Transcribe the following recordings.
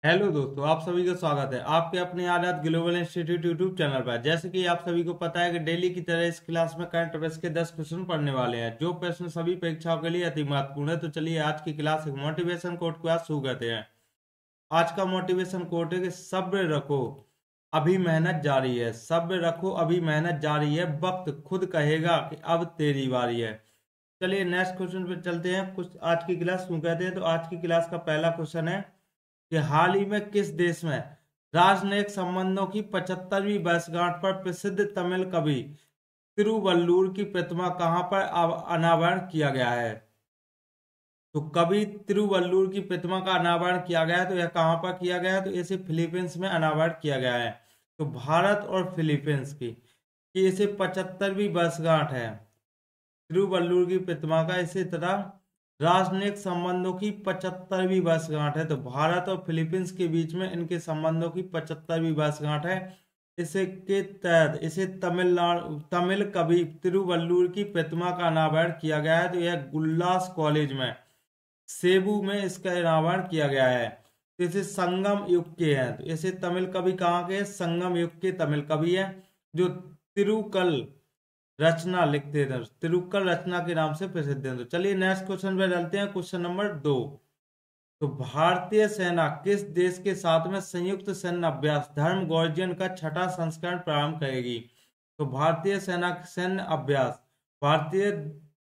Hello दोस्तों, आप सभी का स्वागत है आपके अपने आजाद ग्लोबल इंस्टीट्यूट यूट्यूब चैनल पर। जैसे कि आप सभी को पता है कि डेली की तरह इस क्लास में करंट अफेयर्स के 10 क्वेश्चन पढ़ने वाले हैं, जो प्रश्न सभी परीक्षाओं के लिए अति महत्वपूर्ण है। तो चलिए आज की क्लास एक मोटिवेशन कोट के बाद शुरू करते हैं। आज का मोटिवेशन कोट है कि सब्र रखो, अभी मेहनत जारी है। सब्र रखो, अभी मेहनत जारी है, वक्त खुद कहेगा कि अब तेरी बारी है। चलिए नेक्स्ट क्वेश्चन पे चलते हैं। कुछ आज की क्लास शुरू करते हैं। तो आज की क्लास का पहला क्वेश्चन है कि हाल ही में किस देश में राजनयिक संबंधों की 75वीं वर्षगांठ पर प्रसिद्ध तमिल कवि तिरुवल्लुवर की प्रतिमा कहां पर अनावरण किया गया है। तो कवि तिरुवल्लुवर की प्रतिमा का अनावरण किया गया है, तो यह कहां पर किया गया है? तो इसे फिलीपींस में अनावरण किया गया है। तो भारत और फिलीपींस की कि इसे 75वीं वर्षगांठ है तिरुवल्लुवर की प्रतिमा का। इसी तरह राजनयिक संबंधों की 75वीं वर्षगांठ है, तो भारत और फिलीपींस के बीच में इनके संबंधों की 75वीं वर्षगांठ है। इसे के तहत इसे तमिल कवि तिरुवल्लुवर की प्रतिमा का अनावरण किया गया है। तो यह गुल्लास कॉलेज में सेबू में इसका अनावरण किया गया है। तो इसे संगम युग के हैं। तो इसे तमिल कवि कहाँ के हैं? संगम युग के तमिल कवि हैं, जो तिरुकल रचना लिखते थे, तिरुक्कल रचना के नाम से प्रसिद्ध है। तो चलिए नेक्स्ट क्वेश्चन पे चलते हैं। Question number 2। तो भारतीय सेना किस देश के साथ में संयुक्त सैन्य अभ्यास धर्म गॉर्जियन का छठा संस्करण प्रारंभ करेगी? तो भारतीय सेना सैन्य अभ्यास, भारतीय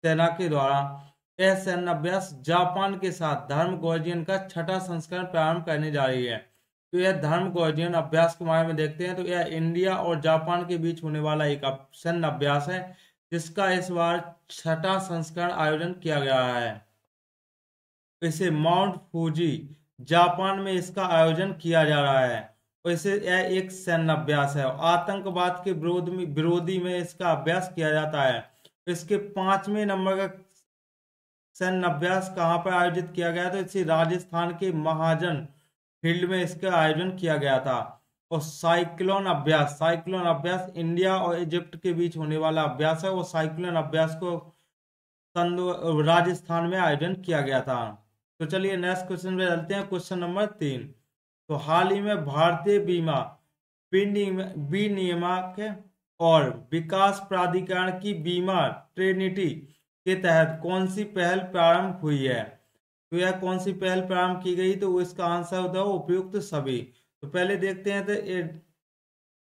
सेना के द्वारा यह सैन्य अभ्यास जापान के साथ धर्म गॉर्जियन का छठा संस्करण प्रारंभ करने जा रही है। तो यह धर्म गॉर्जियन अभ्यास के बारे में देखते हैं। तो यह इंडिया और जापान के बीच होने वाला एक सैन्य अभ्यास है, जिसका इस बार छठा संस्करण आयोजन किया गया है। इसे माउंट फूजी जापान में इसका आयोजन किया जा रहा है। और इसे यह एक सैन्य अभ्यास है, आतंकवाद के विरोधी में इसका अभ्यास किया जाता है। इसके 5वें नंबर का सैन्य अभ्यास कहाँ पर आयोजित किया गया? तो इसे राजस्थान के महाजन फील्ड में इसका आयोजन किया गया था। और साइक्लोन अभ्यास इंडिया और इजिप्ट के बीच होने वाला अभ्यास है। वो साइक्लोन अभ्यास को राजस्थान में आयोजन किया गया था। तो चलिए नेक्स्ट क्वेश्चन पे चलते हैं। Question number 3। तो हाल ही में भारतीय बीमा विनियामक और विकास प्राधिकरण की बीमा ट्रिनिटी के तहत कौन सी पहल प्रारंभ हुई है? तो यह कौन सी पहल प्रारंभ की गई? तो इसका आंसर होता है उपयुक्त सभी। तो पहले देखते हैं तो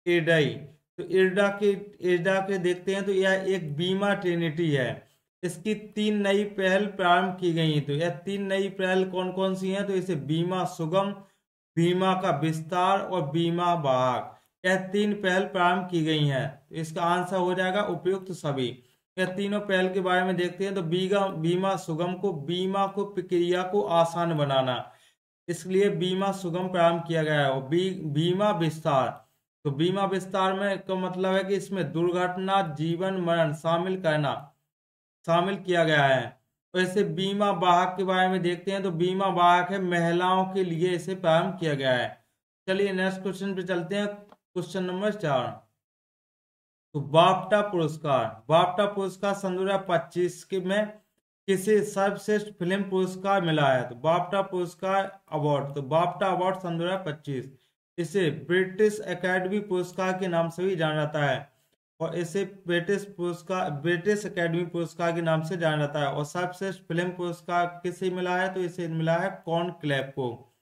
इरडाई। तो इरडा के देखते हैं। तो यह एक बीमा ट्रिनिटी है। इसकी 3 नई पहल प्रारंभ की गई। तो यह 3 नई पहल कौन कौन सी हैं? तो इसे बीमा सुगम, बीमा का विस्तार और बीमा वाहक, यह 3 पहल प्रारंभ की गई हैं। तो इसका आंसर हो जाएगा उपयुक्त सभी। यह तीनों पहल के बारे में देखते हैं। तो बीमा सुगम को बीमा को प्रक्रिया को आसान बनाना, इसलिए बीमा सुगम प्रारंभ किया गया है। और बीमा विस्तार, तो बीमा विस्तार में का मतलब है कि इसमें दुर्घटना जीवन मरण शामिल किया गया है। तो इसे बीमा वाहक के बारे में देखते हैं। तो बीमा वाहक है महिलाओं के लिए, इसे प्रारंभ किया गया है। चलिए नेक्स्ट क्वेश्चन पे चलते हैं। Question number 4। तो बाफ्टा पुरस्कार सन 2025 के में किसे सर्वश्रेष्ठ फिल्म पुरस्कार मिला है? तो बाफ्टा पुरस्कार अवार्ड, तो बाफ्टा अवार्ड सन 2025 इसे ब्रिटिश एकेडमी पुरस्कार के नाम से भी जाना जाता है। और इसे ब्रिटिश एकेडमी पुरस्कार के नाम से जाना जाता है। और सर्वश्रेष्ठ फिल्म पुरस्कार किसे मिला है? तो इसे मिला है कॉनक्लेव को।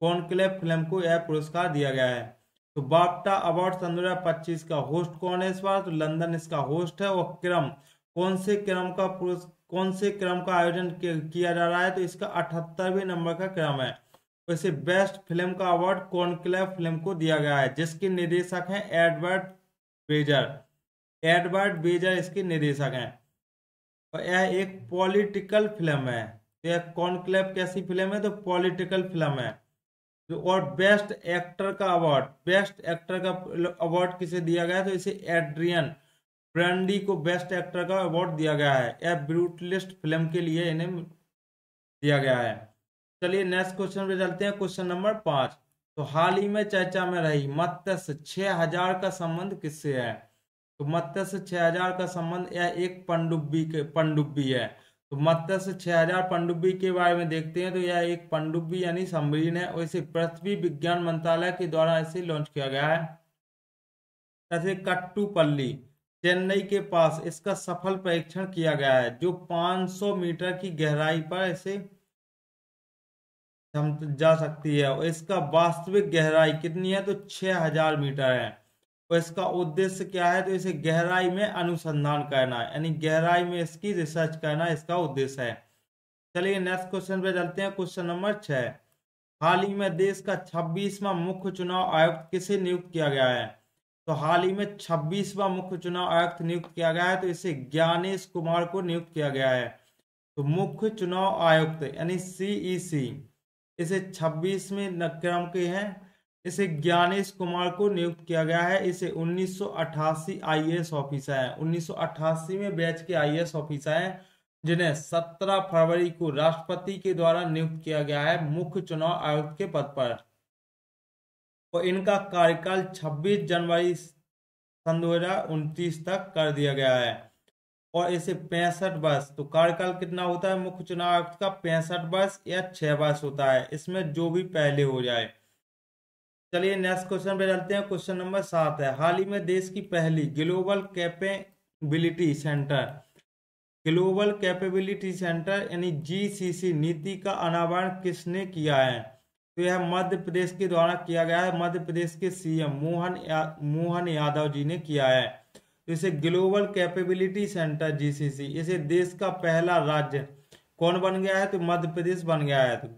कॉनक्लेव फिल्म को यह पुरस्कार दिया गया है। तो बाफ्टा अवार्ड सन 2025 का होस्ट कौन है इस बार? तो लंदन इसका होस्ट है। और क्रम, कौन से क्रम का आयोजन किया जा रहा है? तो इसका 78वें नंबर का क्रम है। तो इसे बेस्ट फिल्म का अवार्ड कॉनक्लेव फिल्म को दिया गया है, जिसके निर्देशक हैं एडवर्ड बेजर इसके निर्देशक हैं। और यह एक पॉलिटिकल फिल्म है। तो यह कॉनक्लेव कैसी फिल्म है? तो पॉलिटिकल फिल्म है। और बेस्ट एक्टर का अवार्ड किसे दिया गया है? तो इसे एड्रियन ब्रंडी को बेस्ट एक्टर का अवार्ड दिया गया है। यह ब्रूटलिस्ट फिल्म के लिए इन्हें दिया गया है। चलिए नेक्स्ट क्वेश्चन पे चलते हैं। Question number 5। तो हाल ही में चर्चा में रही मत्स्य 6000 का संबंध किससे है? तो मत्स्य 6000 का संबंध यह एक पनडुब्बी है। तो मत्स्य 6000 पनडुब्बी के बारे में देखते हैं। तो यह एक पनडुब्बी यानी सबमरीन है और इसे पृथ्वी विज्ञान मंत्रालय के द्वारा इसे लॉन्च किया गया है। जैसे कट्टुपल्ली चेन्नई के पास इसका सफल परीक्षण किया गया है, जो 500 मीटर की गहराई पर इसे जा सकती है और इसका वास्तविक गहराई कितनी है, तो 6000 मीटर है। और इसका उद्देश्य क्या है, तो इसे गहराई में अनुसंधान करना है, यानी गहराई में इसकी रिसर्च करना इसका उद्देश्य है। चलिए नेक्स्ट क्वेश्चन पे चलते हैं। क्वेश्चन नंबर 6, हाल ही में देश का 26वां मुख्य चुनाव आयुक्त किसे नियुक्त किया गया है। तो हाल ही में 26वां मुख्य चुनाव आयुक्त नियुक्त किया गया है, तो इसे ज्ञानेश कुमार को नियुक्त किया गया है। तो मुख्य चुनाव आयुक्त यानी सीईसी इसे 26वें क्रम के हैं, इसे ज्ञानेश कुमार को नियुक्त किया गया है। इसे 1988 आईएएस ऑफिसर है, 1988 में बैच के आईएएस ऑफिसर हैं, जिन्हें 17 फरवरी को राष्ट्रपति के द्वारा नियुक्त किया गया है मुख्य चुनाव आयुक्त के पद पर। और इनका कार्यकाल 26 जनवरी सन 2029 तक कर दिया गया है। और इसे 65 वर्ष, तो कार्यकाल कितना होता है मुख्य चुनाव आयुक्त का, 65 वर्ष या 6 वर्ष होता है, इसमें जो भी पहले हो जाए। चलिए नेक्स्ट क्वेश्चन पे चलते हैं। क्वेश्चन नंबर 7 है, हाल ही में देश की पहली ग्लोबल कैपेबिलिटी सेंटर यानी जीसीसी नीति का अनावरण किसने किया है। तो यह मध्य प्रदेश के द्वारा किया गया है, मध्य प्रदेश के सीएम मोहन यादव जी ने किया है। तो इसे ग्लोबल कैपेबिलिटी सेंटर जीसीसी, इसे देश का पहला राज्य कौन बन गया है, तो मध्य प्रदेश बन गया है। तो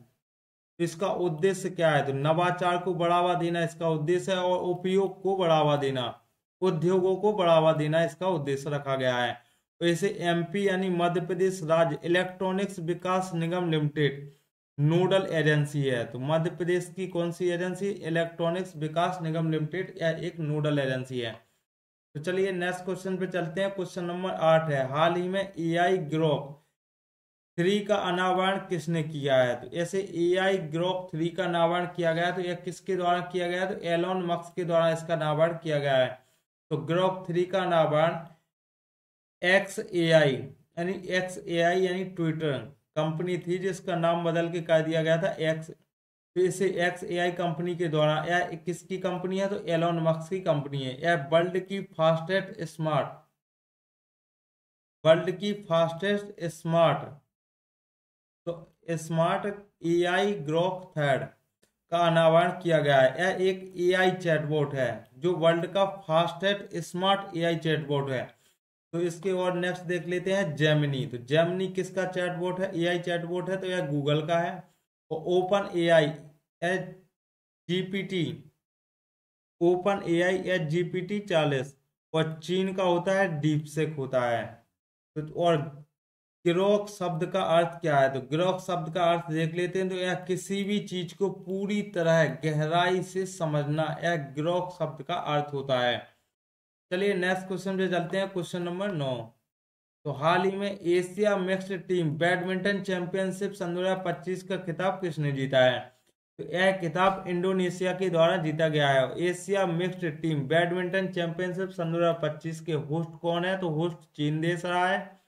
इसका उद्देश्य क्या है, तो नवाचार को बढ़ावा देना इसका उद्देश्य है और उपयोग को बढ़ावा देना, उद्योगों को बढ़ावा देना इसका उद्देश्य रखा गया है। तो इसे एमपी यानी मध्य प्रदेश राज्य इलेक्ट्रॉनिक्स विकास निगम लिमिटेड नोडल एजेंसी है। तो मध्य प्रदेश की कौन सी एजेंसी, इलेक्ट्रॉनिक्स विकास निगम लिमिटेड, यह एक नोडल एजेंसी है। तो चलिए नेक्स्ट क्वेश्चन पे चलते हैं। क्वेश्चन नंबर 8 है, हाल ही में एआई ग्रोक 3 का अनावरण किसने किया है। तो ऐसे एआई ग्रोक 3 का अनावरण किया गया है, तो यह किसके द्वारा किया गया है, तो एलोन मस्क के द्वारा इसका अनावरण किया गया है। तो ग्रोक 3 का अनावरण एक्स एआई यानी ट्विटर कंपनी थी, जिसका नाम बदल के कर दिया गया था एक्स। तो इसे एक्स एआई कंपनी के द्वारा, यह किसकी कंपनी है, तो एलोन मस्क की कंपनी है। यह वर्ल्ड की फास्टेस्ट स्मार्ट तो स्मार्ट एआई ग्रोक 3 का अनावरण किया गया है। यह एक एआई चैटबॉट है, जो वर्ल्ड का फास्टेस्ट स्मार्ट एआई चैटबॉट है। तो इसके और नेक्स्ट देख लेते हैं जेमिनी। तो जेमिनी किसका चैटबॉट है, एआई चैटबॉट है, तो यह गूगल का है। और ओपन एआई एच जीपीटी 40 और चीन का होता है डीपसेक होता है। तो और ग्रोक शब्द का अर्थ क्या है, तो ग्रोक शब्द का अर्थ देख लेते हैं। तो यह किसी भी चीज को पूरी तरह गहराई से समझना, यह ग्रोक शब्द का अर्थ होता है। चलिए नेक्स्ट क्वेश्चन पे चलते हैं। क्वेश्चन नंबर 9, तो हाल ही में Asia mixed team badminton championship सन 2025 का खिताब किसने जीता है। तो यह खिताब इंडोनेशिया के द्वारा जीता गया है। Asia mixed team badminton championship सन 2025 के होस्ट कौन है, तो होस्ट चीन देश रहा है।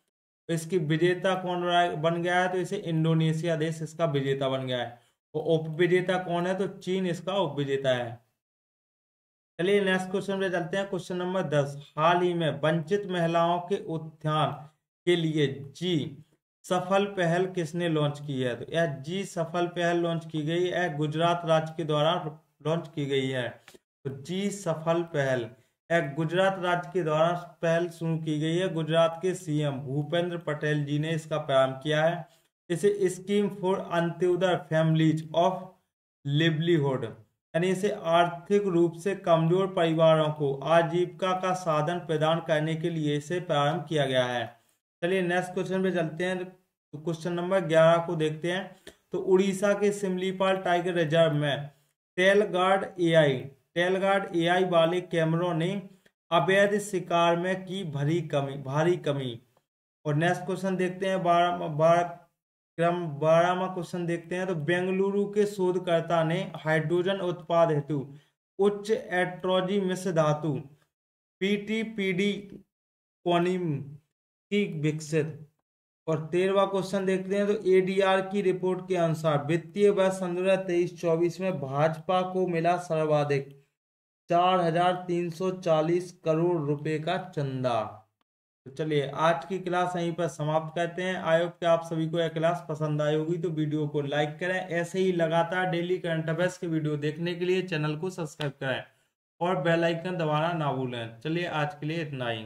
इसकी विजेता कौन बन गया है, तो इसे इंडोनेशिया देश इसका विजेता बन गया है। और उप विजेता कौन है, तो चीन इसका उप विजेता है। चलिए नेक्स्ट क्वेश्चन पे चलते हैं। क्वेश्चन नंबर 10, हाल ही में वंचित महिलाओं के उत्थान के लिए जी सफल पहल किसने लॉन्च की है। तो यह जी सफल पहल लॉन्च की गई है, गुजरात राज्य के द्वारा लॉन्च की गई है। तो जी सफल पहल गुजरात राज्य के द्वारा पहल शुरू की गई है। गुजरात के सीएम भूपेंद्र पटेल जी ने इसका प्रारंभ किया है। इसे scheme for Antyodaya families of livelihood, यानी इसे आर्थिक रूप से कमजोर परिवारों को आजीविका का साधन प्रदान करने के लिए इसे प्रारंभ किया गया है। चलिए नेक्स्ट क्वेश्चन पे चलते हैं। तो क्वेश्चन नंबर 11 को देखते हैं। तो उड़ीसा के सिमलीपाल टाइगर रिजर्व में टेलगार्ड एआई वाले कैमरों ने अवैध शिकार में की भारी कमी। और नेक्स्ट क्वेश्चन देखते हैं 12वां क्वेश्चन देखते हैं। तो बेंगलुरु के शोधकर्ता ने हाइड्रोजन उत्पाद हेतु उच्च एट्रोजी मिश्र धातु पीटीपीडी कोनिम की विकसित और 13वां क्वेश्चन देखते हैं। तो एडीआर की रिपोर्ट के अनुसार वित्तीय वर्ष 2023-24 में भाजपा को मिला सर्वाधिक 4,340 करोड़ रुपए का चंदा। तो चलिए आज की क्लास यहीं पर समाप्त करते हैं। आई होप कि आप सभी को यह क्लास पसंद आई होगी, तो वीडियो को लाइक करें। ऐसे ही लगातार डेली करंट अफेयर्स के वीडियो देखने के लिए चैनल को सब्सक्राइब करें और बेल आइकन दबाना ना भूलें। चलिए आज के लिए इतना ही।